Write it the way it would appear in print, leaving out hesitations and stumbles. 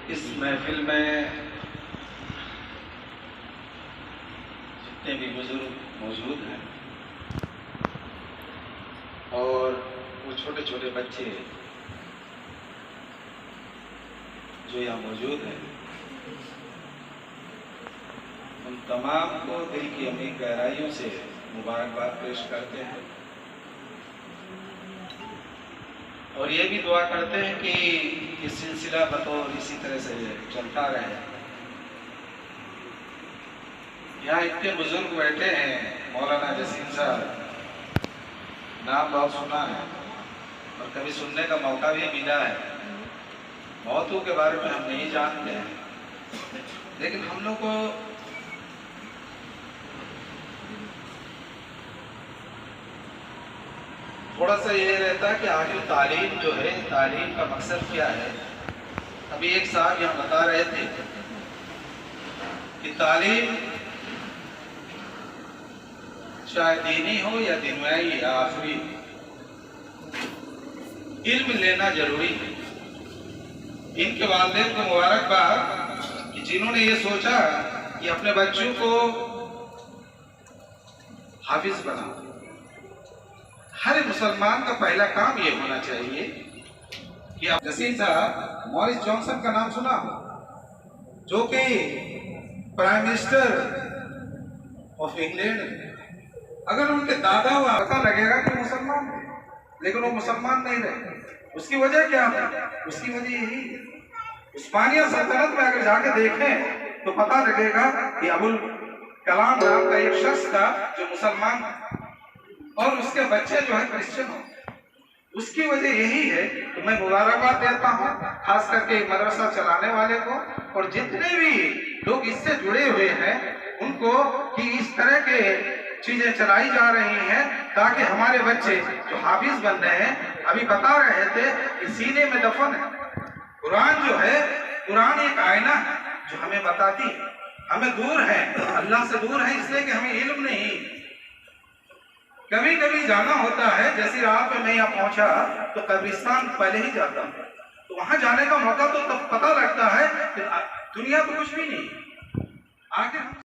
اس محفل میں جتنے بھی بزرگ موجود ہیں اور وہ چھوٹے چھوٹے بچے جو یہاں موجود ہیں، ان تمام کو دل کی عمیق گہرائیوں سے مبارکباد پیش کرتے ہیں اور یہ بھی دعا کرتے ہیں کہ یہ سلسلہ بطور اسی طرح سے چلتا رہے۔ یہاں اتنے بزرگ بیٹھے ہیں، مولانا جسیم صاحب نام بہت سنا ہے اور کبھی سننے کا موقع بھی ملا ہے۔ موتوں کے بارے میں ہم نہیں جانتے ہیں، لیکن ہم لوگ کو تھوڑا سا یہ رہتا ہے کہ آخر تعلیم جو ہے، تعلیم کا مقصد کیا ہے۔ ابھی ایک صاحب یہاں بتا رہے تھے کہ تعلیم چاہے دینی ہو یا دنیائی یا آخری، علم لینا ضروری ہے۔ ان کے والدین کو مبارکباد کہ جنہوں نے یہ سوچا کہ اپنے بچوں کو حافظ بنا۔ ہر مسلمان کا پہلا کام یہ ہونا چاہیے کہ آپ جسیم صاحب مورس جانسن کا نام سنا ہو، جو کہ پرائم منسٹر آف انگلینڈ، اگر ان کے دادا ہوا پتا لگے گا کہ مسلمان تھے، لیکن وہ مسلمان نہیں رہے۔ اس کی وجہ کیا ہے؟ اس کی وجہ یہی ہے، عثمانیہ سلطنت میں اگر جا کے دیکھیں تو پتا لگے گا کہ ابوالکلام نام کا ایک شخص تھا جو مسلمان تھا اور اس کے بچے جو ہے کرسچن ہو۔ اس کی وجہ یہی ہے کہ میں مبارکباد دیتا ہوں خاص کر کے مدرسہ چلانے والے کو اور جتنے بھی لوگ اس سے جڑے ہوئے ہیں ان کو، کہ اس طرح کے چیزیں چلائی جا رہی ہیں تاکہ ہمارے بچے جو حافظ بن رہے ہیں، ابھی بتا رہے تھے کہ سینے میں دفن ہے۔ قرآن جو ہے، قرآن ایک آئینہ ہے جو ہمیں بتاتی ہے، ہمیں دور ہے، اللہ سے دور ہے اس لیے کہ ہمیں علم نہیں۔ کبھی کبھی جانا ہوتا ہے، جیسی رات میں یہاں پہنچا تو قبرستان پہلے ہی جاتا ہوں، تو وہاں جانے کا موقع تو تب پتہ لگتا ہے کہ دنیا تو کچھ بھی نہیں آخر